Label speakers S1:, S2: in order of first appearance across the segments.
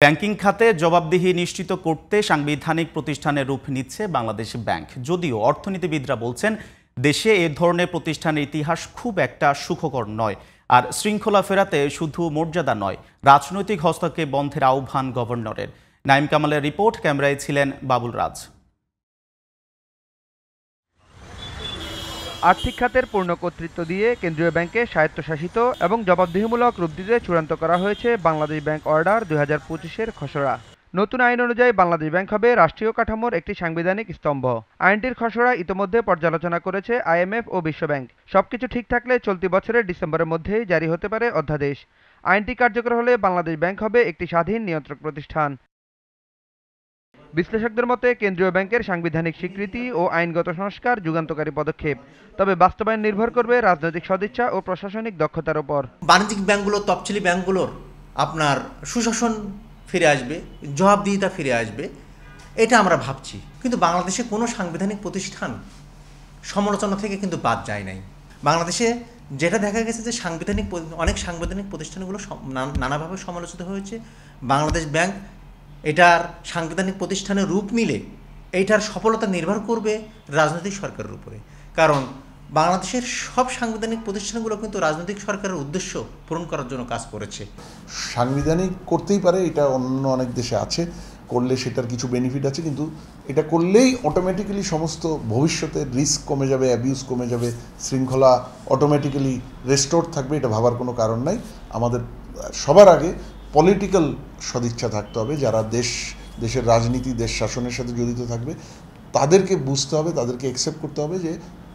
S1: Banking খাতে জবাবদিহি নিশ্চিত করতে সাংবিধানিক প্রতিষ্ঠানের রূপ নিচ্ছে বাংলাদেশ ব্যাংক। যদিও অর্থনীতিবিদরা বলছেন দেশে এ ধরনের প্রতিষ্ঠানের ইতিহাস খুব একটা সুখকর নয়। আর শৃঙ্খলা ফেরাতে শুধু মর্যাদা নয়, রাজনৈতিক হস্তক্ষেপ বন্ধের আহ্বান গভর্নরের। নাঈম কামালের রিপোর্ট, ক্যামেরায় ছিলেন বাবুল রাজ।
S2: আর্থিক খাতের পূর্ণ কর্তৃত্ব দিয়ে কেন্দ্রীয় ব্যাংকে স্বায়ত্তশাসিত এবং জবাবদিহিমূলক রূপ দিতে চূড়ান্ত করা হয়েছে বাংলাদেশ ব্যাংক অর্ডার 2025-এর খসড়া। নতুন আইন অনুযায়ী বাংলাদেশ ব্যাংক হবে রাষ্ট্রীয় কাঠামোর একটি সাংবিধানিক স্তম্ভ। আইনটির খসড়া ইতোমধ্যে পর্যালোচনা করেছে IMF ও বিশ্বব্যাংক। সবকিছু ঠিক থাকলে চলতি বছরের ডিসেম্বরের মধ্যেই জারি হতে পারে অধ্যাদেশ। আইনটি কার্যকর হলে বাংলাদেশ ব্যাংক হবে একটি স্বাধীন নিয়ন্ত্রক প্রতিষ্ঠান। বিশ্লেষকদের মতে কেন্দ্রীয় ব্যাংকের সাংবিধানিক স্বীকৃতি ও আইনগত সংস্কার যুগান্তকারী পদক্ষেপ, তবে বাস্তবায়ন নির্ভর করবে রাজনৈতিক সদিচ্ছা ও প্রশাসনিক দক্ষতার উপর।
S3: বাণিজ্যিক ব্যাংকগুলো, তফসিলি ব্যাংকগুলোর আপনার সুশাসন ফিরে আসবে, জবাবদিহিতা ফিরে আসবে, এটা আমরা ভাবছি। কিন্তু বাংলাদেশে কোনো সাংবিধানিক প্রতিষ্ঠান সমালোচনা থেকে কিন্তু বাদ যায় নাই। বাংলাদেশে যেটা দেখা গেছে যে অনেক সাংবিধানিক প্রতিষ্ঠানগুলো নানাভাবে সমালোচিত হয়েছে। বাংলাদেশ ব্যাংক এটার সাংবিধানিক প্রতিষ্ঠানের রূপ নিলে এইটার সফলতা নির্ভর করবে রাজনৈতিক সরকারের উপরে। কারণ বাংলাদেশের সব সাংবিধানিক প্রতিষ্ঠানগুলো কিন্তু রাজনৈতিক সরকারের উদ্দেশ্য পূরণ করার জন্য কাজ করেছে।
S4: সাংবিধানিক করতেই পারে, এটা অন্য অনেক দেশে আছে, করলে সেটার কিছু বেনিফিট আছে, কিন্তু এটা করলেই অটোমেটিক্যালি সমস্ত ভবিষ্যতের রিস্ক কমে যাবে, অ্যাবিউজ কমে যাবে, শৃঙ্খলা অটোমেটিক্যালি রেস্টোর থাকবে, এটা ভাবার কোনো কারণ নাই। আমাদের সবার আগে পলিটিক্যাল সদিচ্ছা থাকতে হবে। যারা দেশের রাজনীতি, দেশ শাসনের সাথে জড়িত থাকবে, তাদেরকে বুঝতে হবে, তাদেরকে অ্যাকসেপ্ট করতে হবে যে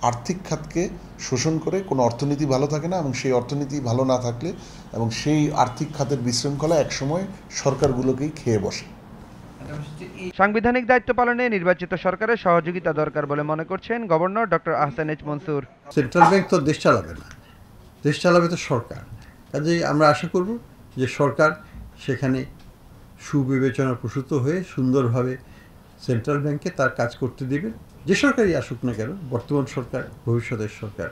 S4: আর্থিক খাতকে শোষণ করে কোনো অর্থনীতি ভালো থাকে না, এবং সেই অর্থনীতি ভালো না থাকলে এবং সেই আর্থিক খাতের বিশৃঙ্খলা একসময় সরকারগুলোকেই খেয়ে বসে।
S2: সাংবিধানিক দায়িত্ব পালনে নির্বাচিত সরকারের সহযোগিতা দরকার বলে মনে করছেন governor doctor Ahsan H Mansur.
S5: Central bank তো দেশ চালাবে না, দেশ চালাবে তো সরকার। কাজেই আমরা আশা করব যে সরকার সেখানে সুবিবেচনা প্রসূত হয়ে সুন্দরভাবে সেন্ট্রাল ব্যাংকে তার কাজ করতে দেবে, যে সরকারই আসুক না কেন, বর্তমান সরকার, ভবিষ্যতের সরকার।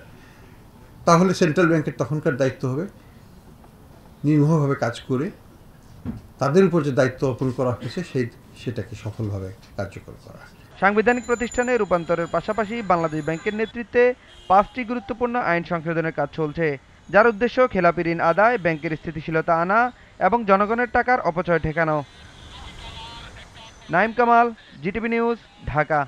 S5: তাহলে সেন্ট্রাল ব্যাংকের তখনকার দায়িত্ব হবে নির্মমভাবে কাজ করে তাদের উপর যে দায়িত্ব অর্পণ করা হয়েছে সেটাকে সফলভাবে কার্যকর করা।
S2: সাংবিধানিক প্রতিষ্ঠানে রূপান্তরের পাশাপাশি বাংলাদেশ ব্যাংকের নেতৃত্বে 5টি গুরুত্বপূর্ণ আইন সংশোধনের কাজ চলছে, যার উদ্দেশ্য খেলাপি ঋণ আদায়, ব্যাংকের স্থিতিশীলতা আনা এবং জনগণের টাকার অপচয় ঠেকানো। Naim Kamal, GTV news, Dhaka.